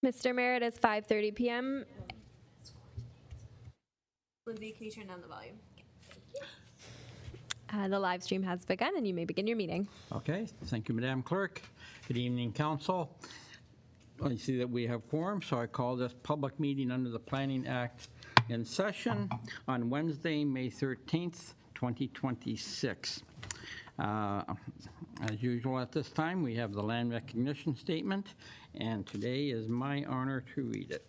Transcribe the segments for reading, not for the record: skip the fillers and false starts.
Mr. Mayor, it is 5:30 p.m. Lindsay, can you turn down the volume? The live stream has begun, and you may begin your meeting. Okay, thank you, Madam Clerk. Good evening, Council. I see that we have quorum, so I call this public meeting under the Planning Act in session on Wednesday, May 13th, 2026. As usual at this time, we have the land recognition statement, and today is my honor to read it.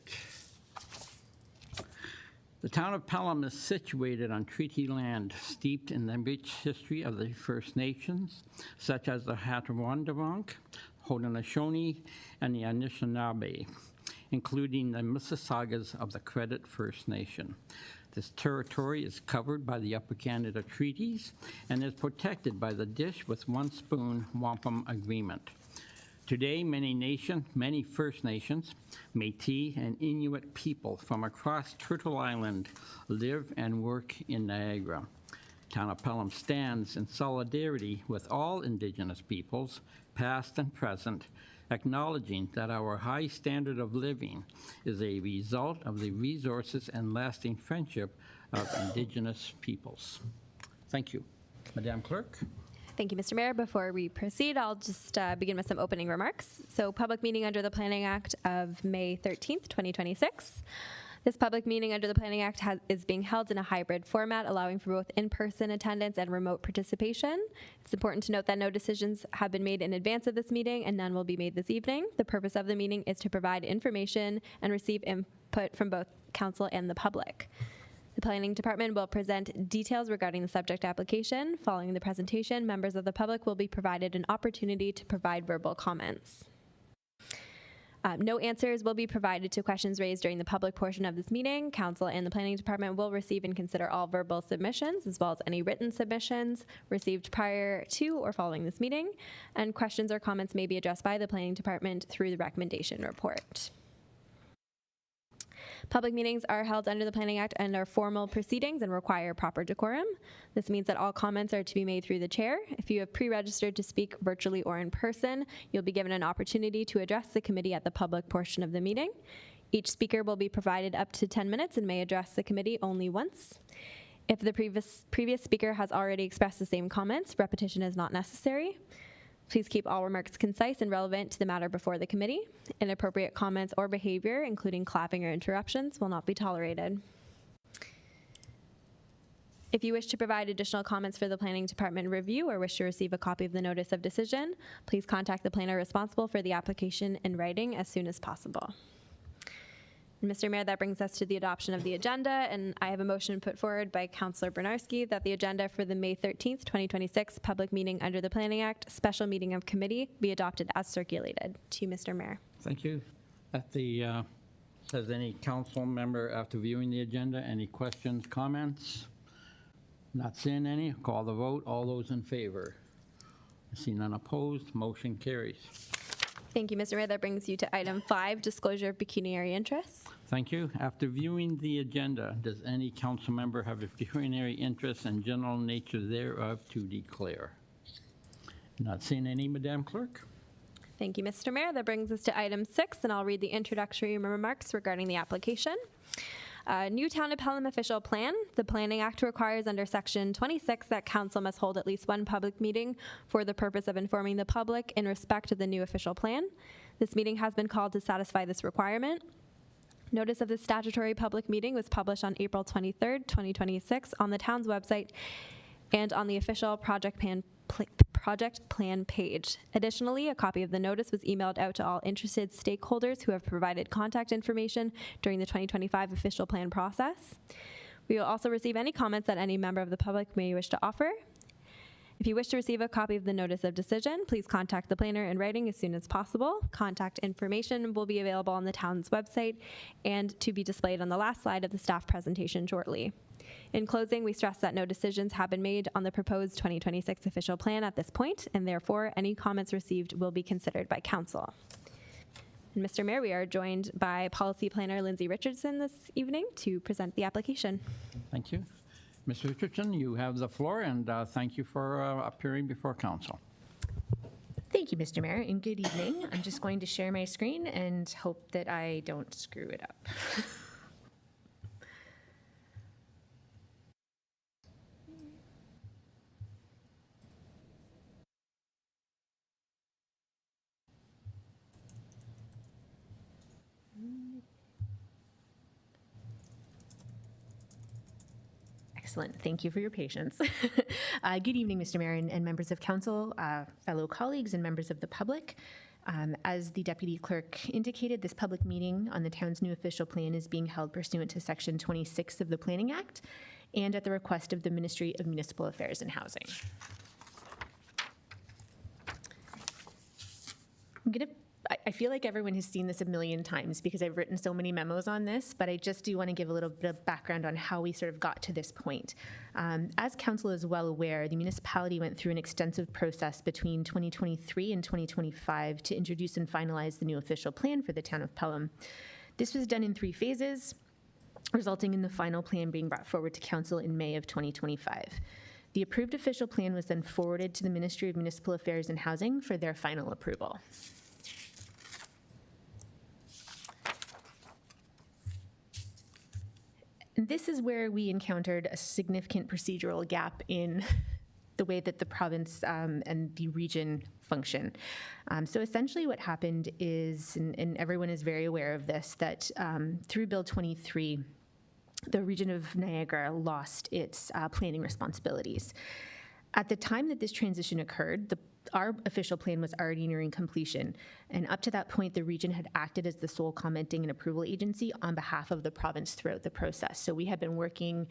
The town of Pelham is situated on treaty land steeped in the rich history of the First Nations, such as the Hatawandawunk, Haudenosaunee, and the Anishinaabe, including the Mississaugas of the Credit First Nation. This territory is covered by the Upper Canada Treaties and is protected by the Dish with One Spoon Wampum Agreement. Today, many First Nations, Métis, and Inuit people from across Turtle Island live and work in Niagara. Town of Pelham stands in solidarity with all Indigenous peoples, past and present, acknowledging that our high standard of living is a result of the resources and lasting friendship of Indigenous peoples. Thank you. Madam Clerk. Thank you, Mr. Mayor. Before we proceed, I'll just begin with some opening remarks. So, public meeting under the Planning Act of May 13th, 2026. This public meeting under the Planning Act is being held in a hybrid format, allowing for both in-person attendance and remote participation. It's important to note that no decisions have been made in advance of this meeting, and none will be made this evening. The purpose of the meeting is to provide information and receive input from both council and the public. The Planning Department will present details regarding the subject application. Following the presentation, members of the public will be provided an opportunity to provide verbal comments. No answers will be provided to questions raised during the public portion of this meeting. Council and the Planning Department will receive and consider all verbal submissions, as well as any written submissions received prior to or following this meeting, and questions or comments may be addressed by the Planning Department through the recommendation report. Public meetings are held under the Planning Act and are formal proceedings and require proper decorum. This means that all comments are to be made through the chair. If you have pre-registered to speak virtually or in person, you'll be given an opportunity to address the committee at the public portion of the meeting. Each speaker will be provided up to 10 minutes and may address the committee only once. If the previous speaker has already expressed the same comments, repetition is not necessary. Please keep all remarks concise and relevant to the matter before the committee. Inappropriate comments or behavior, including clapping or interruptions, will not be tolerated. If you wish to provide additional comments for the Planning Department review or wish to receive a copy of the notice of decision, please contact the planner responsible for the application in writing as soon as possible. And Mr. Mayor, that brings us to the adoption of the agenda, and I have a motion put forward by Councillor Bernarski that the agenda for the May 13th, 2026 public meeting under the Planning Act, special meeting of committee, be adopted as circulated. To you, Mr. Mayor. Thank you. Does any council member, after viewing the agenda, any questions, comments? Not seeing any. Call the vote. All those in favor? I see none opposed. Motion carries. Thank you, Mr. Mayor. That brings you to item 5, disclosure of pecuniary interests. Thank you. After viewing the agenda, does any council member have a pecuniary interest and general nature thereof to declare? Not seeing any, Madam Clerk. Thank you, Mr. Mayor. That brings us to item 6, and I'll read the introductory remarks regarding the application. New Town of Pelham official plan. The Planning Act requires under Section 26 that council must hold at least one public meeting for the purpose of informing the public in respect of the new official plan. This meeting has been called to satisfy this requirement. Notice of this statutory public meeting was published on April 23rd, 2026 on the town's website and on the official project plan page. Additionally, a copy of the notice was emailed out to all interested stakeholders who have provided contact information during the 2025 official plan process. We will also receive any comments that any member of the public may wish to offer. If you wish to receive a copy of the notice of decision, please contact the planner in writing as soon as possible. Contact information will be available on the town's website and to be displayed on the last slide of the staff presentation shortly. In closing, we stress that no decisions have been made on the proposed 2026 official plan at this point, and therefore any comments received will be considered by council. And Mr. Mayor, we are joined by Policy Planner Lindsay Richardson this evening to present the application. Thank you. Mr. Richardson, you have the floor, and thank you for appearing before council. Thank you, Mr. Mayor, and good evening. I'm just going to share my screen and hope that I don't screw it up. Excellent. Thank you for your patience. Good evening, Mr. Mayor and members of council, fellow colleagues and members of the public. As the Deputy Clerk indicated, this public meeting on the town's new official plan is being held pursuant to Section 26 of the Planning Act and at the request of the Ministry of Municipal Affairs and Housing. I feel like everyone has seen this a million times because I've written so many memos on this, but I just do want to give a little bit of background on how we sort of got to this point. As council is well aware, the municipality went through an extensive process between 2023 and 2025 to introduce and finalize the new official plan for the town of Pelham. This was done in 3 phases, resulting in the final plan being brought forward to council in May of 2025. The approved official plan was then forwarded to the Ministry of Municipal Affairs and Housing for their final approval. This is where we encountered a significant procedural gap in the way that the province and the region function. So essentially what happened is, and everyone is very aware of this, that through Bill 23, the region of Niagara lost its planning responsibilities. At the time that this transition occurred, our official plan was already nearing completion, and up to that point, the region had acted as the sole commenting and approval agency on behalf of the province throughout the process. So we had been working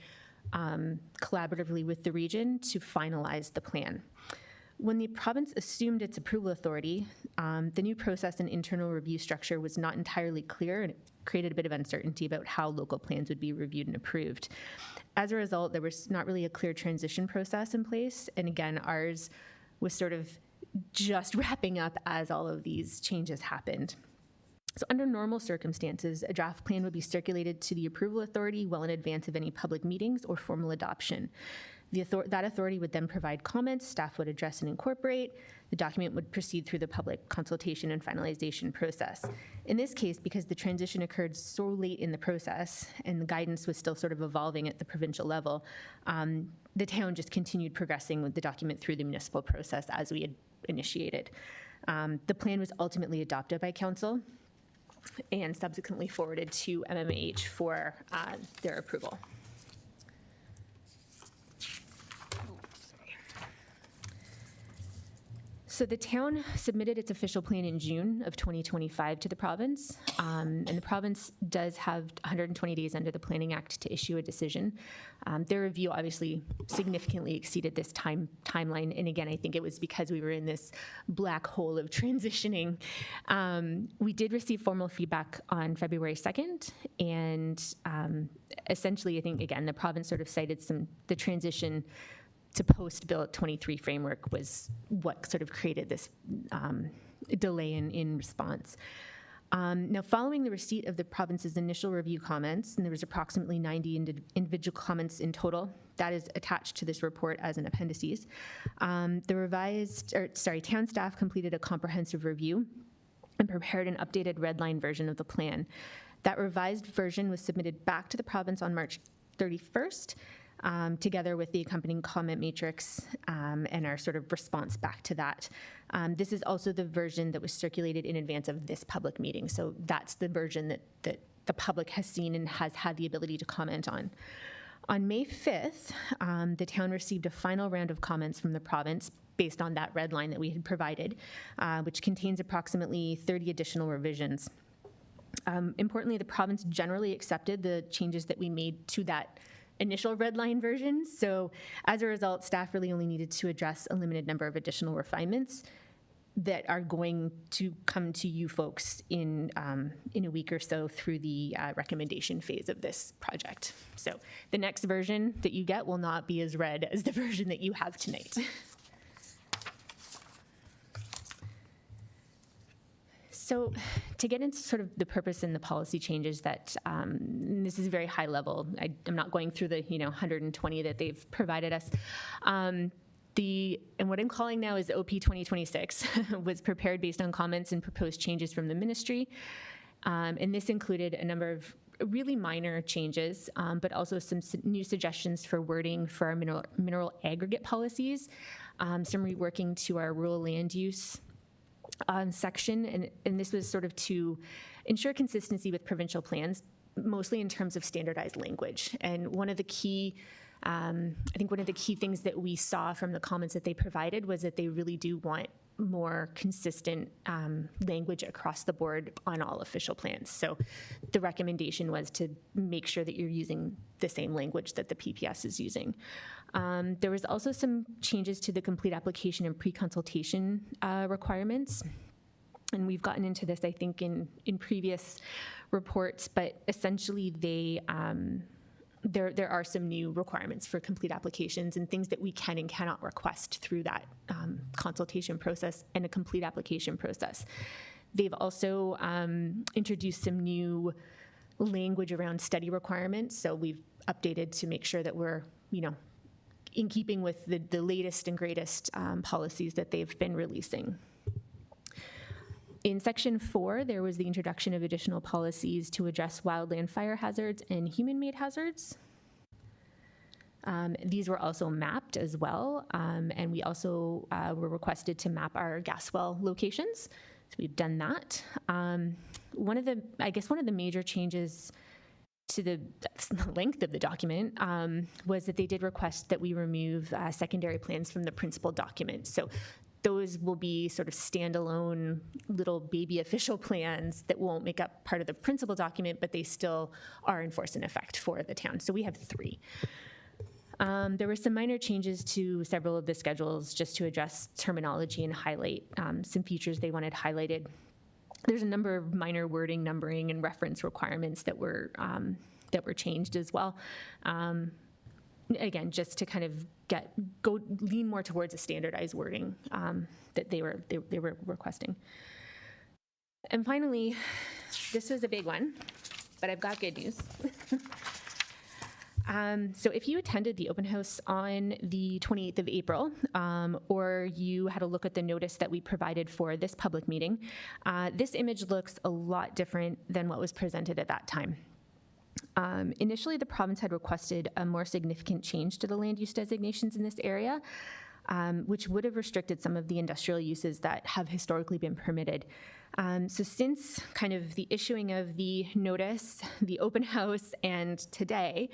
collaboratively with the region to finalize the plan. When the province assumed its approval authority, the new process and internal review structure was not entirely clear, and it created a bit of uncertainty about how local plans would be reviewed and approved. As a result, there was not really a clear transition process in place, and again, ours was sort of just wrapping up as all of these changes happened. So under normal circumstances, a draft plan would be circulated to the approval authority well in advance of any public meetings or formal adoption. That authority would then provide comments, staff would address and incorporate, the document would proceed through the public consultation and finalization process. In this case, because the transition occurred so late in the process and the guidance was still sort of evolving at the provincial level, the town just continued progressing with the document through the municipal process as we had initiated. The plan was ultimately adopted by council and subsequently forwarded to MMH for their approval. So the town submitted its official plan in June of 2025 to the province, and the province does have 120 days under the Planning Act to issue a decision. Their review obviously significantly exceeded this timeline, and again, I think it was because we were in this black hole of transitioning. We did receive formal feedback on February 2nd, and essentially, I think, again, the province sort of cited the transition to post Bill 23 framework was what sort of created this delay in response. Now, following the receipt of the province's initial review comments, and there was approximately 90 individual comments in total, that is attached to this report as an appendices. Town staff completed a comprehensive review and prepared an updated red line version of the plan. That revised version was submitted back to the province on March 31st, together with the accompanying comment matrix and our sort of response back to that. This is also the version that was circulated in advance of this public meeting. So that's the version that the public has seen and has had the ability to comment on. On May 5th, the town received a final round of comments from the province based on that red line that we had provided, which contains approximately 30 additional revisions. Importantly, the province generally accepted the changes that we made to that initial red line version. So as a result, staff really only needed to address a limited number of additional refinements that are going to come to you folks in a week or so through the recommendation phase of this project. So the next version that you get will not be as red as the version that you have tonight. So to get into sort of the purpose and the policy changes that, this is very high level. I'm not going through the 120 that they've provided us. And what I'm calling now is OP 2026 was prepared based on comments and proposed changes from the ministry. And this included a number of really minor changes, but also some new suggestions for wording for our mineral aggregate policies, some reworking to our rural land use section. And this was sort of to ensure consistency with provincial plans, mostly in terms of standardized language. And one of the key I think one of the key things that we saw from the comments that they provided was that they really do want more consistent language across the board on all official plans. So the recommendation was to make sure that you're using the same language that the PPS is using. There was also some changes to the complete application and pre-consultation requirements. And we've gotten into this, I think, in previous reports, but essentially there are some new requirements for complete applications and things that we can and cannot request through that consultation process and a complete application process. They've also introduced some new language around study requirements. So we've updated to make sure that we're, in keeping with the latest and greatest policies that they've been releasing. In Section 4, there was the introduction of additional policies to address wildland fire hazards and human-made hazards. These were also mapped as well, and we also were requested to map our gas well locations. So we've done that. One of the major changes to the length of the document was that they did request that we remove secondary plans from the principal document. So those will be sort of standalone little baby official plans that won't make up part of the principal document, but they still are in force and effect for the town. So we have 3. There were some minor changes to several of the schedules just to address terminology and highlight some features they wanted highlighted. There's a number of minor wording, numbering, and reference requirements that were changed as well. Again, just to kind of lean more towards a standardized wording that they were requesting. And finally, this was a big one, but I've got good news. So if you attended the open house on the 28th of April, or you had a look at the notice that we provided for this public meeting, this image looks a lot different than what was presented at that time. Initially, the province had requested a more significant change to the land use designations in this area, which would have restricted some of the industrial uses that have historically been permitted. So since kind of the issuing of the notice, the open house, and today,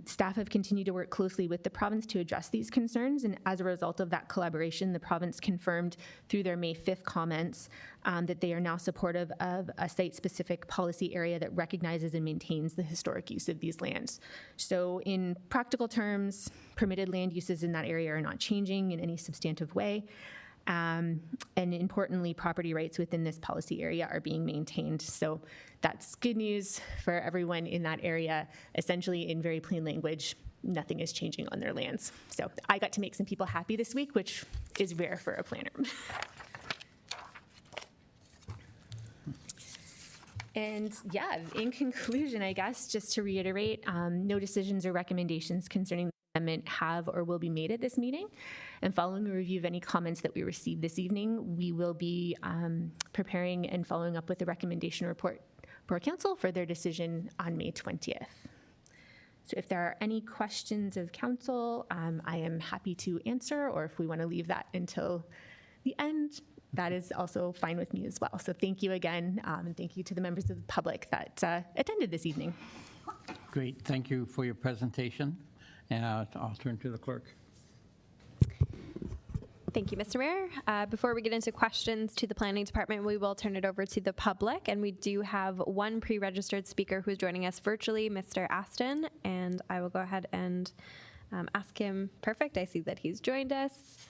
staff have continued to work closely with the province to address these concerns, and as a result of that collaboration, the province confirmed through their May 5th comments that they are now supportive of a site-specific policy area that recognizes and maintains the historic use of these lands. So in practical terms, permitted land uses in that area are not changing in any substantive way. And importantly, property rights within this policy area are being maintained. So that's good news for everyone in that area. Essentially, in very plain language, nothing is changing on their lands. So I got to make some people happy this week, which is rare for a planner. And yeah, in conclusion, I guess, just to reiterate, no decisions or recommendations concerning the amendment have or will be made at this meeting. And following a review of any comments that we received this evening, we will be preparing and following up with a recommendation report for council for their decision on May 20th. So if there are any questions of council, I am happy to answer, or if we want to leave that until the end, that is also fine with me as well. So thank you again, and thank you to the members of the public that attended this evening. Great, thank you for your presentation. And I'll turn to the clerk. Thank you, Mr. Mayor. Before we get into questions to the planning department, we will turn it over to the public, and we do have one pre-registered speaker who's joining us virtually, Mr. Aston, and I will go ahead and ask him. Perfect, I see that he's joined us,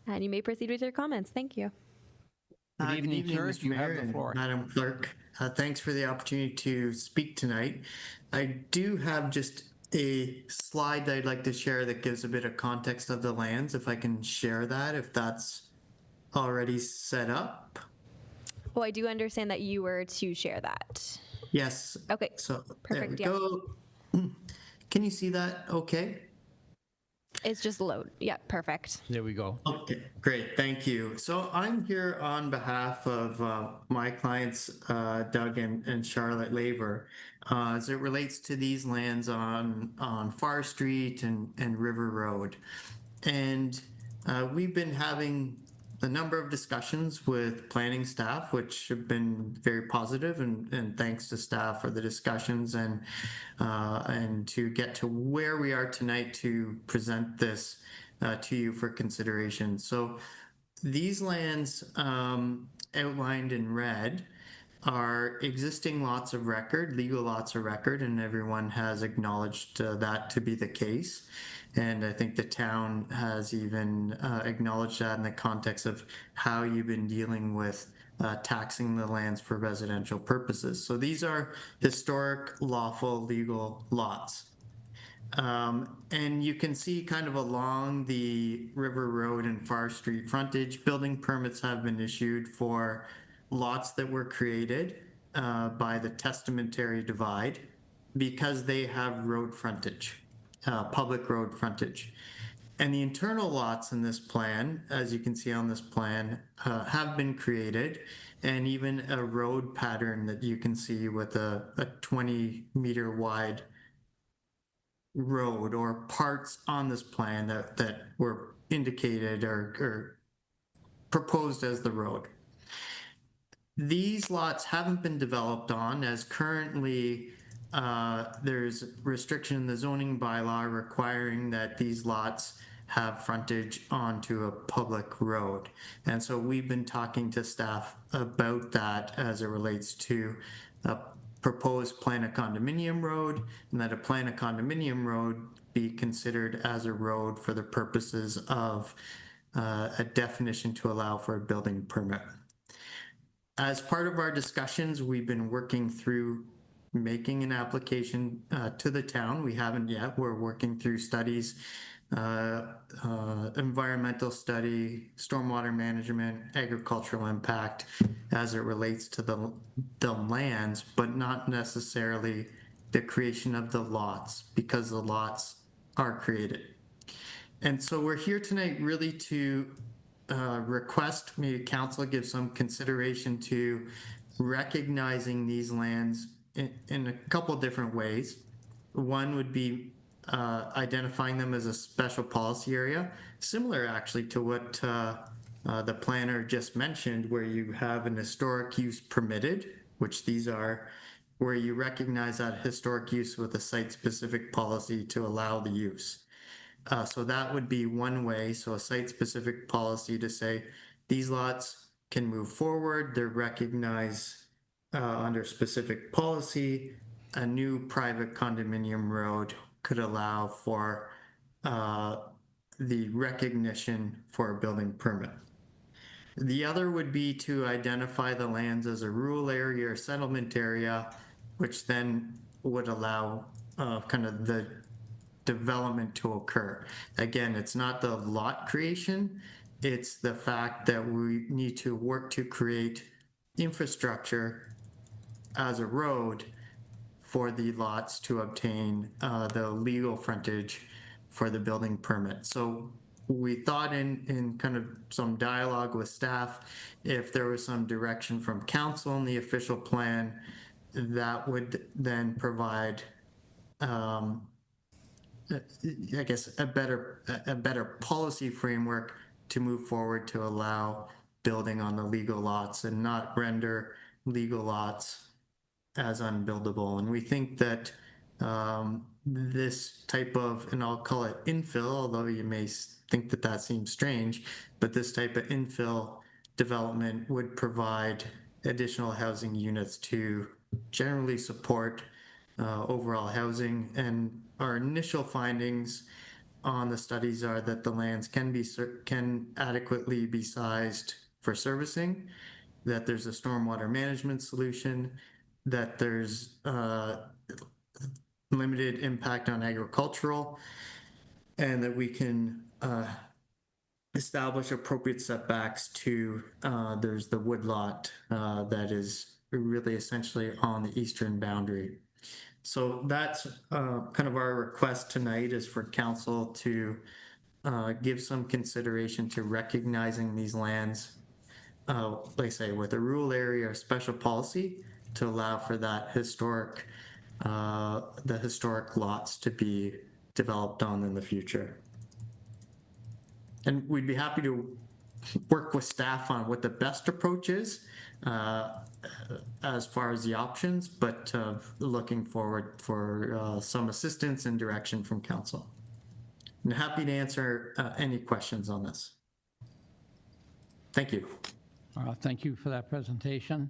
and you may proceed with your comments. Thank you. Good evening, sir. Mr. You have Mayor the and floor. Madam Clerk. Thanks for the opportunity to speak tonight. I do have just a slide that I'd like to share that gives a bit of context of the lands, if I can share that, if that's already set up. Well, I do understand that you were to share that. Yes. Okay. So Perfect, there we go. Can you see that okay? It's just load. Yeah, perfect. There we go. Okay, great, thank you. So I'm here on behalf of my clients, Doug and Charlotte Laver, as it relates to these lands on Far Street and River Road. And we've been having a number of discussions with planning staff, which have been very positive, and thanks to staff for the discussions and to get to where we are tonight to present this to you for consideration. So these lands outlined in red are existing lots of record, legal lots of record, and everyone has acknowledged that to be the case. And I think the town has even acknowledged that in the context of how you've been dealing with taxing the lands for residential purposes. So these are historic, lawful, legal lots. And you can see kind of along the River Road and Far Street frontage, building permits have been issued for lots that were created by the testamentary divide because they have road frontage, public road frontage. And the internal lots in this plan, as you can see on this plan, have been created, and even a road pattern that you can see with a 20-meter wide road or parts on this plan that were indicated or proposed as the road. These lots haven't been developed on, as currently there's restriction in the zoning bylaw requiring that these lots have frontage onto a public road. And so we've been talking to staff about that as it relates to a proposed plan a condominium road, and that a plan a condominium road be considered as a road for the purposes of a definition to allow for a building permit. As part of our discussions, we've been working through making an application to the town. We haven't yet. We're working through studies, environmental study, stormwater management, agricultural impact as it relates to the lands, but not necessarily the creation of the lots, because the lots are created. And so we're here tonight really to request maybe council give some consideration to recognizing these lands in a couple different ways. One would be identifying them as a special policy area, similar actually to what the planner just mentioned, where you have an historic use permitted, which these are, where you recognize that historic use with a site-specific policy to allow the use. So that would be one way. So a site-specific policy to say these lots can move forward. They're recognized under specific policy. A new private condominium road could allow for the recognition for a building permit. The other would be to identify the lands as a rural area or settlement area, which then would allow kind of the development to occur. Again, it's not the lot creation, it's the fact that we need to work to create infrastructure as a road for the lots to obtain the legal frontage for the building permit. So we thought in kind of some dialogue with staff, if there was some direction from council in the official plan, that would then provide I guess a better policy framework to move forward to allow building on the legal lots and not render legal lots as unbuildable. And we think that this type of, and I'll call it infill, although you may think that that seems strange, but this type of infill development would provide additional housing units to generally support overall housing. And our initial findings on the studies are that the lands can adequately be sized for servicing, that there's a stormwater management solution, that there's limited impact on agricultural, and that we can establish appropriate setbacks to, there's the woodlot that is really essentially on the eastern boundary. So that's kind of our request tonight, is for council to give some consideration to recognizing these lands, like I say, with a rural area or special policy to allow for that the historic lots to be developed on in the future. And we'd be happy to work with staff on what the best approach is as far as the options, but looking forward for some assistance and direction from council. And happy to answer any questions on this. Thank you. Thank you for that presentation.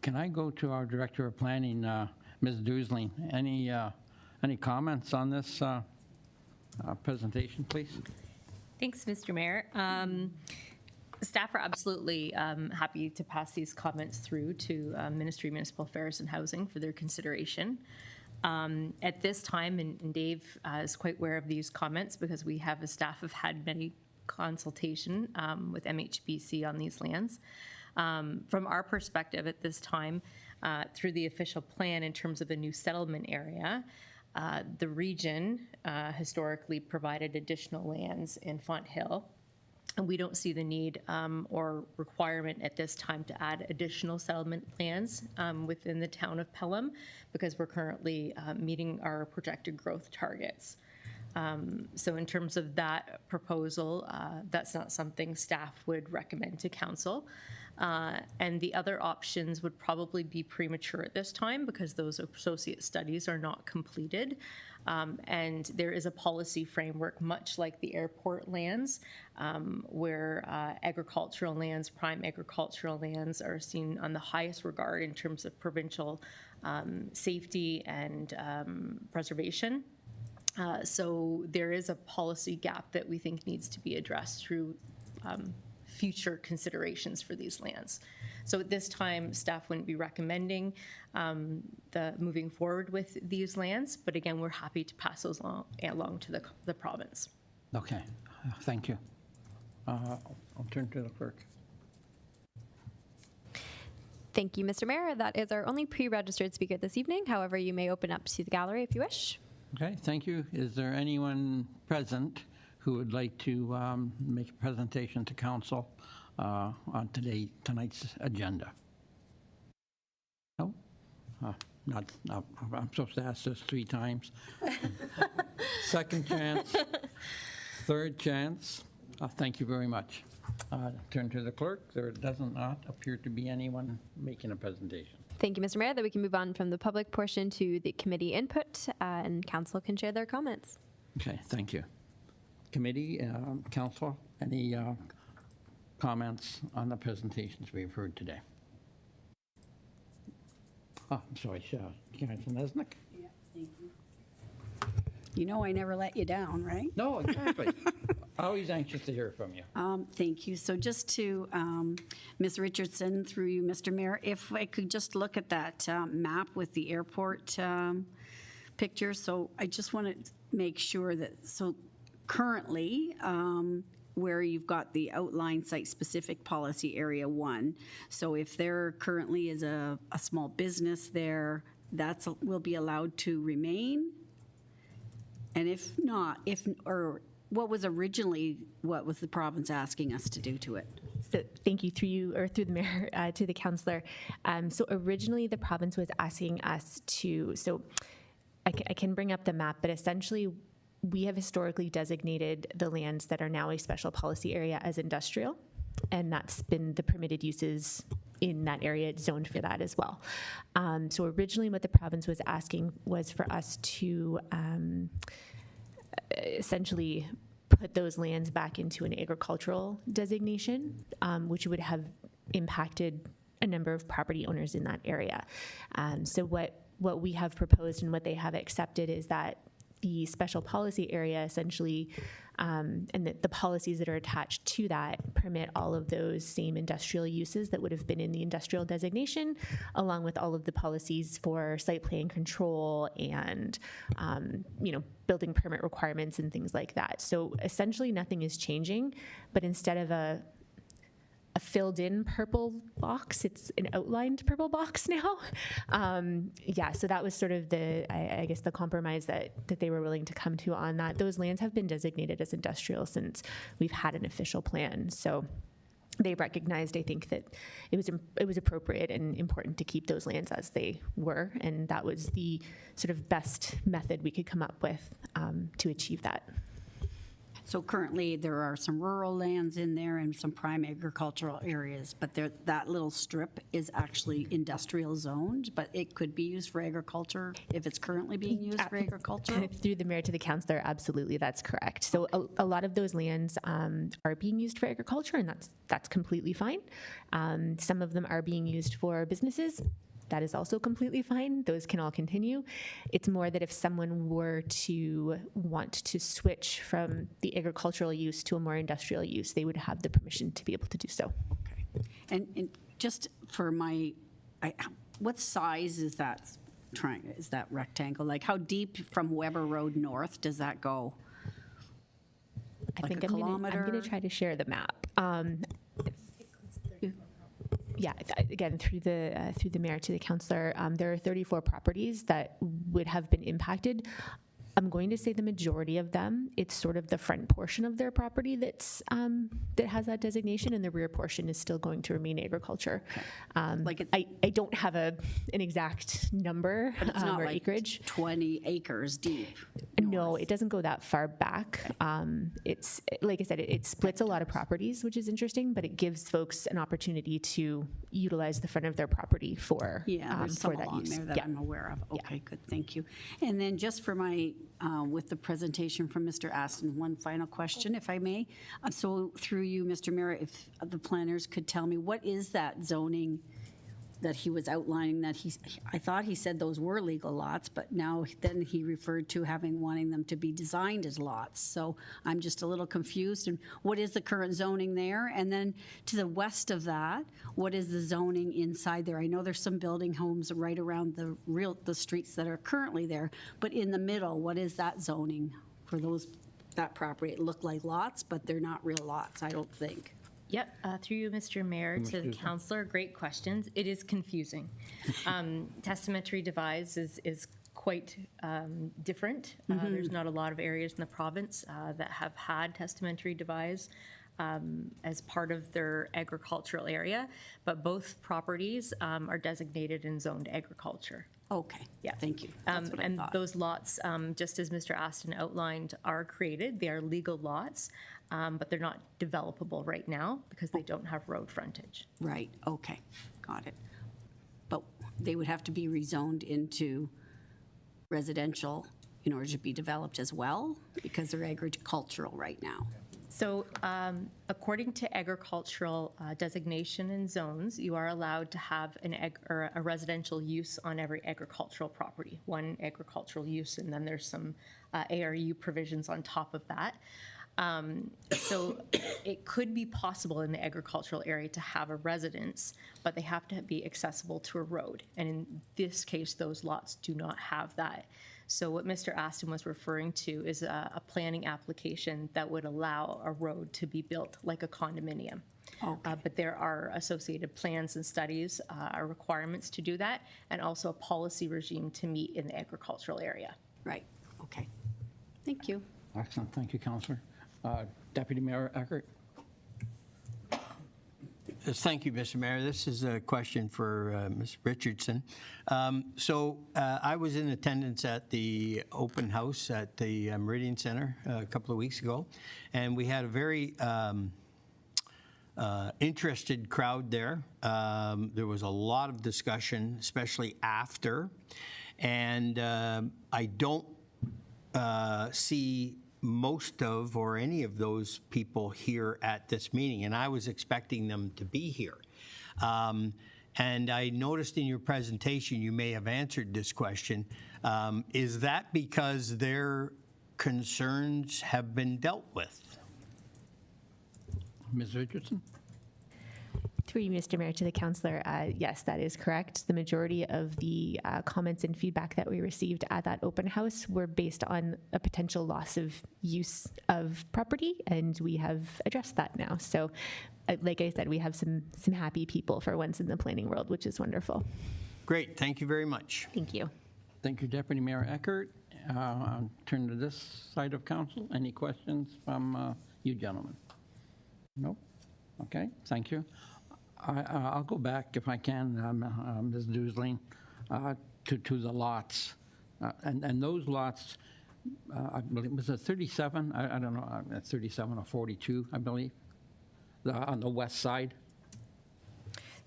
Can I go to our Director of Planning, Ms. Dusling? Any comments on this presentation, please? Thanks, Mr. Mayor. Staff are absolutely happy to pass these comments through to Ministry of Municipal Affairs and Housing for their consideration. At this time, and Dave is quite aware of these comments because we have have had many consultation with MHBC on these lands. From our perspective at this time, through the official plan in terms of a new settlement area, the region historically provided additional lands in Font Hill. And we don't see the need or requirement at this time to add additional settlement lands within the town of Pelham because we're currently meeting our projected growth targets. So in terms of that proposal, that's not something staff would recommend to council. And the other options would probably be premature at this time because those associate studies are not completed. And there is a policy framework, much like the airport lands, where agricultural lands, prime agricultural lands are seen on the highest regard in terms of provincial safety and preservation. So there is a policy gap that we think needs to be addressed through future considerations for these lands. So at this time, staff wouldn't be recommending moving forward with these lands, but again, we're happy to pass those along to the province. Okay, thank you. I'll turn to the clerk. Thank you, Mr. Mayor. That is our only pre-registered speaker this evening. However, you may open up to the gallery if you wish. Okay, thank you. Is there anyone present who would like to make a presentation to council on tonight's agenda? No? I'm supposed to ask this 3 times. Second chance, third chance. Thank you very much. Turn to the clerk. There does not appear to be anyone making a presentation. Thank you, Mr. Mayor. That we can move on from the public portion to the committee input, and council can share their comments. Okay, thank you. Committee, council, any comments on the presentations we've heard today? Oh, I'm sorry, Councilor Nesnick? Yeah, thank you. You know I never let you down, right? No, exactly. Always anxious to hear from you. Thank you. So just to Ms. Richardson, through you, Mr. Mayor, if I could just look at that map with the airport picture. So I just want to make sure that, so currently, where you've got the outline site-specific policy area 1. So if there currently is a small business there, that will be allowed to remain? And if not, what was the province asking us to do to it? So thank you through the mayor to the councillor. So originally the province was asking us to, so I can bring up the map, but essentially we have historically designated the lands that are now a special policy area as industrial, and that's been the permitted uses in that area. It's zoned for that as well. So originally what the province was asking was for us to essentially put those lands back into an agricultural designation, which would have impacted a number of property owners in that area. So what we have proposed and what they have accepted is that the special policy area essentially, and the policies that are attached to that permit all of those same industrial uses that would have been in the industrial designation, along with all of the policies for site plan control and, building permit requirements and things like that. So essentially nothing is changing, but instead of a filled in purple box. It's an outlined purple box now. Yeah, so that was sort of I guess the compromise that they were willing to come to on that. Those lands have been designated as industrial since we've had an official plan. So they recognized, I think, that it was appropriate and important to keep those lands as they were, and that was the sort of best method we could come up with to achieve that. So currently, there are some rural lands in there and some prime agricultural areas, but that little strip is actually industrial zoned, but it could be used for agriculture if it's currently being used for agriculture? Through the mayor to the councillor, absolutely, that's correct. So a lot of those lands are being used for agriculture, and that's completely fine. Some of them are being used for businesses. That is also completely fine. Those can all continue. It's more that if someone were to want to switch from the agricultural use to a more industrial use, they would have the permission to be able to do so. Okay. And just for what size is that triangle? Is that rectangle? Like how deep from Weber Road north does that go? I Like think a I'm kilometer? going to try to share the map. Yeah, again, through the mayor to the councillor, there are 34 properties that would have been impacted. I'm going to say the majority of them, it's sort of the front portion of their property that has that designation, and the rear portion is still going to remain agriculture. I don't have an exact number But it's not or like acreage. 20 acres deep. No, it doesn't go that far back. It's like I said, it splits a lot of properties, which is interesting, but it gives folks an opportunity to utilize the front of their property for Yeah, there's for some that along use. there that Yeah. I'm aware of. Okay, good, thank you. And then just for my, with the presentation from Mr. Aston, one final question, if I may. So through you, Mr. Mayor, if the planners could tell me, what is that zoning that he was outlining that I thought he said those were legal lots, but now then he referred to wanting them to be designed as lots. So I'm just a little confused. And what is the current zoning there? And then to the west of that, what is the zoning inside there? I know there's some building homes right around the streets that are currently there, but in the middle, what is that zoning for that property? It looked like lots, but they're not real lots, I don't think. Yep, through you, Mr. Mayor, to the councillor, great questions. It is confusing. Testamentary devise is quite different. There's not a lot of areas in the province that have had testamentary devise as part of their agricultural area, but both properties are designated and zoned agriculture. Okay, Yeah. thank you. That's what I And thought. those lots, just as Mr. Aston outlined, are created. They are legal lots, but they're not developable right now because they don't have road frontage. Right, okay, got it. But they would have to be rezoned into residential in order to be developed as well, because they're agricultural right now. So according to agricultural designation and zones, you are allowed to have a residential use on every agricultural property, one agricultural use, and then there's some ARU provisions on top of that. So it could be possible in the agricultural area to have a residence, but they have to be accessible to a road. And in this case, those lots do not have that. So what Mr. Aston was referring to is a planning application that would allow a road to be built like a condominium. Okay. But there are associated plans and studies, requirements to do that, and also a policy regime to meet in the agricultural area. Right, okay. Thank you. Excellent, thank you, Councillor. Deputy Mayor Eckert. Thank you, Mr. Mayor. This is a question for Ms. Richardson. I was in attendance at the open house at the Meridian Center a couple of weeks ago, and we had a very interested crowd there. There was a lot of discussion, especially after, and I don't see most of or any of those people here at this meeting, and I was expecting them to be here. And I noticed in your presentation, you may have answered this question. Is that because their concerns have been dealt with? Ms. Richardson? Through you, Mr. Mayor, to the councillor, yes, that is correct. The majority of the comments and feedback that we received at that open house were based on a potential loss of use of property, and we have addressed that now. So, like I said, we have some happy people for once in the planning world, which is wonderful. Great, thank you very much. Thank you. Thank you, Deputy Mayor Eckert. I'll turn to this side of council. Any questions from you gentlemen? No? Okay, thank you. I'll go back, if I can, Ms. Dusling, to the lots. And those lots, I believe, was it 37? I don't know, 37 or 42, I believe, on the west side.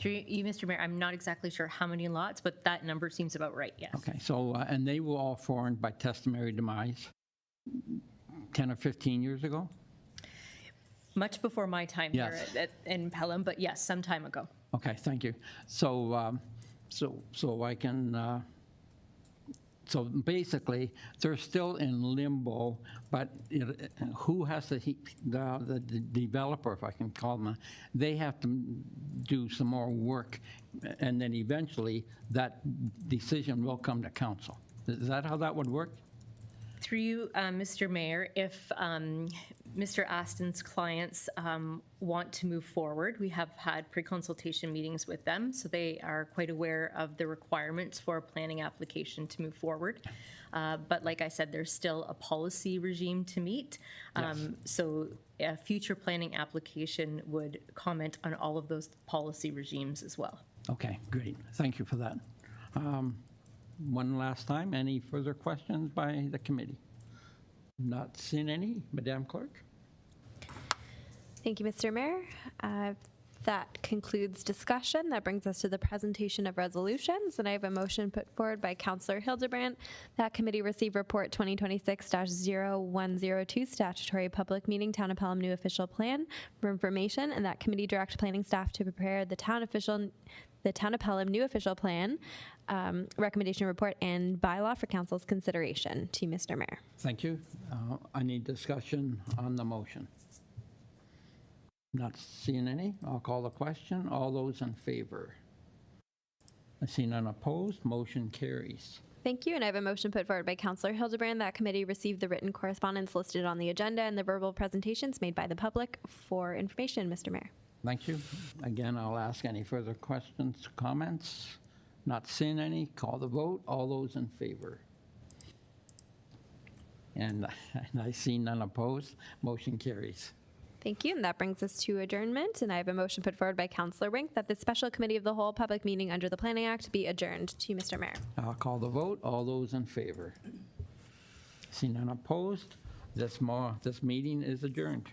Through you, Mr. Mayor, I'm not exactly sure how many lots, but that number seems about right, yes. Okay, so, and they were all formed by testimony demise 10 or 15 years ago? Much before my time Yes. here in Pelham, but yes, some time ago. Okay, thank you. So, so I can, so basically, they're still in limbo, but who has to, the developer, if I can call them, they have to do some more work, and then eventually that decision will come to council. Is that how that would work? Through you, Mr. Mayor, if Mr. Aston's clients want to move forward, we have had pre-consultation meetings with them, so they are quite aware of the requirements for a planning application to move forward. But like I said, there's still a policy regime to meet. So a future planning application would comment on all of those policy regimes as well. Okay, great. Thank you for that. One last time, any further questions by the committee? Not seeing any. Madam Clerk? Thank you, Mr. Mayor. That concludes discussion. That brings us to the presentation of resolutions, and I have a motion put forward by Councillor Hildebrandt that committee receive report 2026-0102 statutory public meeting Town of Pelham new official plan for information, and that committee direct planning staff to prepare the Town of Pelham new official plan recommendation report and bylaw for council's consideration. To Mr. Mayor. Thank you. I need discussion on the motion. Not seeing any. I'll call the question. All those in favor? I see none opposed. Motion carries. Thank you, and I have a motion put forward by Councillor Hildebrand that committee receive the written correspondence listed on the agenda and the verbal presentations made by the public for information, Mr. Mayor. Thank you. Again, I'll ask any further questions, comments. Not seeing any. Call the vote. All those in favor? And I see none opposed. Motion carries. Thank you, and that brings us to adjournment, and I have a motion put forward by Councillor Rink that the special committee of the whole public meeting under the Planning Act be adjourned. To Mr. Mayor. I'll call the vote. All those in favor? See none opposed. This meeting is adjourned.